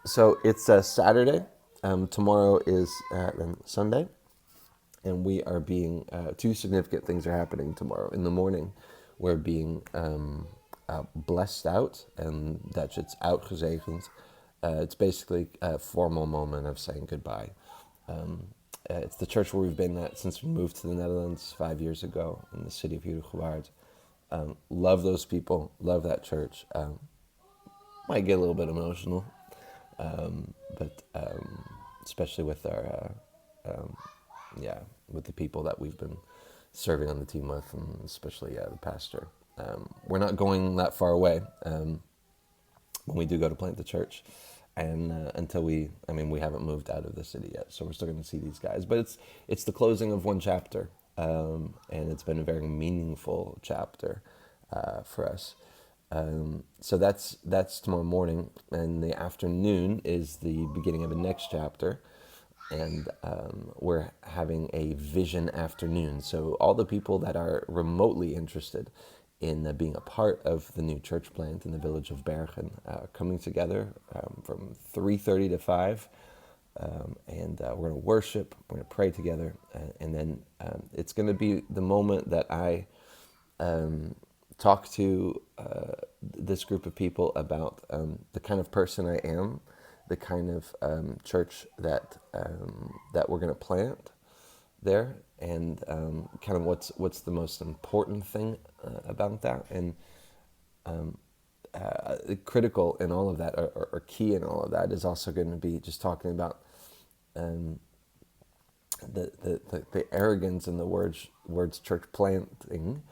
So it's a Saturday. Tomorrow is Sunday, and we are being two significant things are happening tomorrow. In the morning, we're being blessed out, and that's it's uitgezegend. It's basically a formal moment of saying goodbye. Um, it's the church where we've been at since we moved to the Netherlands 5 years ago in the city of Heerhugowaard. Love those people, love that church. Might get a little bit emotional, but especially with our yeah, with the people that we've been serving on the team with, and especially the pastor. We're not going that far away when we do go to plant the church, and until we haven't moved out of the city yet, so we're still going to see these guys. But it's the closing of one chapter, and it's been a very meaningful chapter for us. So that's tomorrow morning, and the afternoon is the beginning of the next chapter, and we're having a vision afternoon. So all the people that are remotely interested in being a part of the new church plant in the village of Bergen, coming together from 3:30 to 5, and we're going to worship, we're going to pray together, and then it's going to be the moment that I talk to this group of people about the kind of person I am, the kind of church that we're going to plant there, and kind of what's the most important thing about that, and critical in all of that, or key in all of that, is also going to be just talking about um, the arrogance in the words church planting,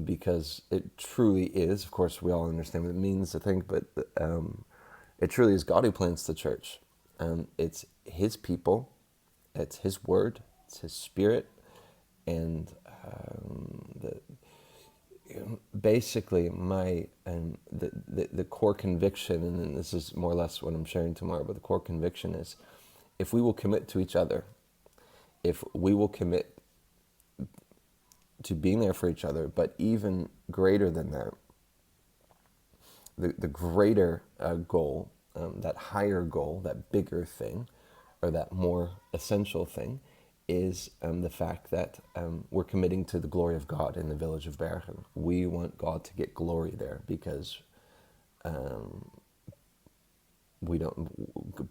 because it truly is. Of course, we all understand what it means, I think, but it truly is God who plants the church. It's His people, it's His word, it's His Spirit, and basically the core conviction, and this is more or less what I'm sharing tomorrow, but the core conviction is, if we will commit to each other, if we will commit to being there for each other, but even greater than that, the greater goal, that higher goal, that bigger thing, or that more essential thing, is the fact that we're committing to the glory of God in the village of Bergen. We want God to get glory there, because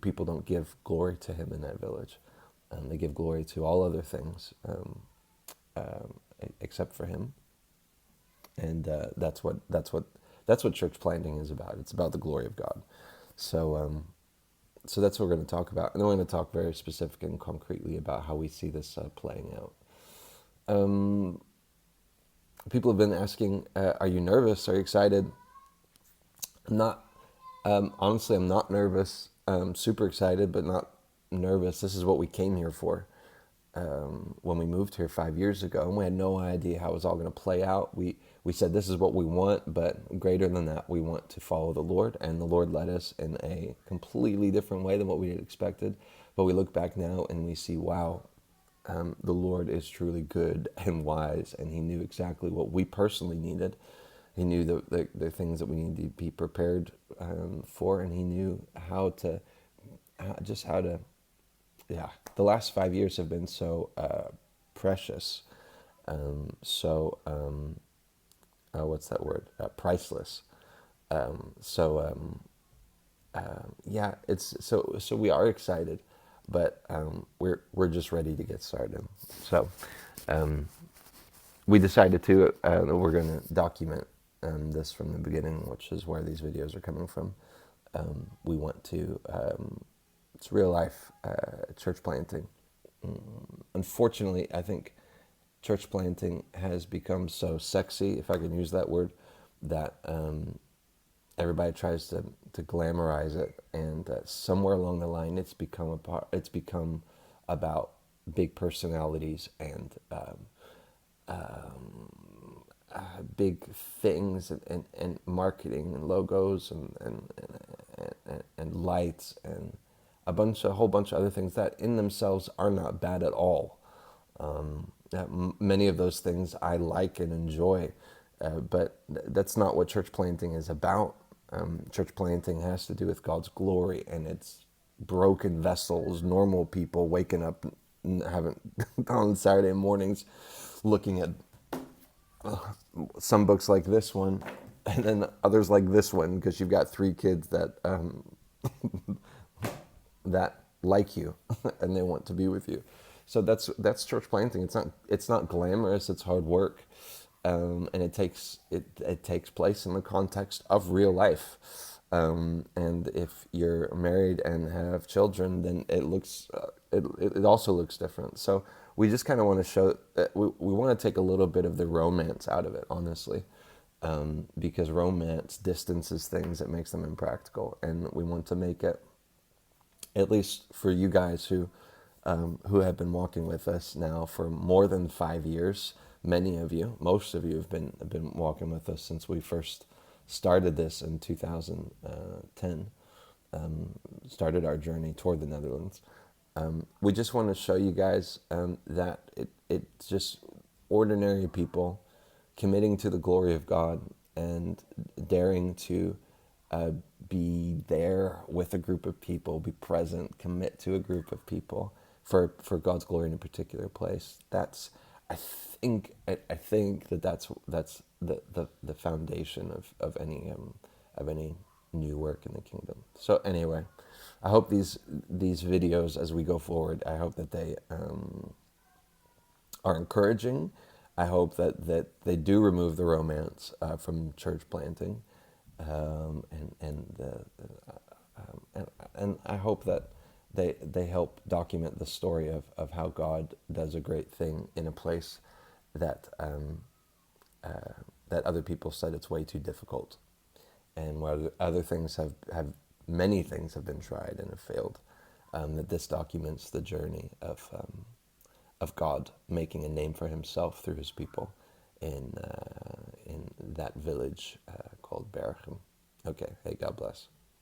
people don't give glory to Him in that village. They give glory to all other things except for Him, and that's what church planting is about. It's about the glory of God. So that's what we're going to talk about, and then we're going to talk very specific and concretely about how we see this playing out. People have been asking, "Are you nervous? Are you excited?" I'm not. Honestly, I'm not nervous. I'm super excited, but not nervous. This is what we came here for. When we moved here 5 years ago, and we had no idea how it was all going to play out. We said this is what we want, but greater than that, we want to follow the Lord, and the Lord led us in a completely different way than what we had expected. But we look back now and we see, wow, the Lord is truly good and wise, and He knew exactly what we personally needed. He knew the things that we needed to be prepared for, and He knew how to, yeah, the last 5 years have been so precious, what's that word? Priceless. Yeah, so we are excited, but we're just ready to get started. So we decided to we're going to document this from the beginning, which is where these videos are coming from. We want to. It's real life church planting. Unfortunately, I think church planting has become so sexy, if I can use that word, that everybody tries to glamorize it, and somewhere along the line, it's become about big personalities and big things, and marketing and logos and lights and a whole bunch of other things that in themselves are not bad at all. Many of those things I like and enjoy, but that's not what church planting is about. Church planting has to do with God's glory, and it's broken vessels, normal people waking up and having on Saturday mornings looking at some books like this one, and then others like this one, because you've got three kids that that like you and they want to be with you. So that's church planting. It's not glamorous. It's hard work, and it takes place in the context of real life. And if you're married and have children, then it also looks different. So we just kind of want to show that we want to take a little bit of the romance out of it, honestly, because romance distances things. It makes them impractical, and we want to make it, at least for you guys who have been walking with us now for more than 5 years. Many of you, most of you, have been walking with us since we first started this in 2010. Started our journey toward the Netherlands. We just want to show you guys that it's just ordinary people committing to the glory of God and daring to be there with a group of people, be present, commit to a group of people for God's glory in a particular place. I think that's the foundation of any new work in the kingdom. So anyway, I hope these videos, as we go forward, I hope that they are encouraging. I hope that they do remove the romance from church planting, and I hope that they help document the story of how God does a great thing in a place that that other people said it's way too difficult, and where other things have many things have been tried and have failed. That this documents the journey of God making a name for Himself through His people in that village called Berchem. Okay, hey, God bless.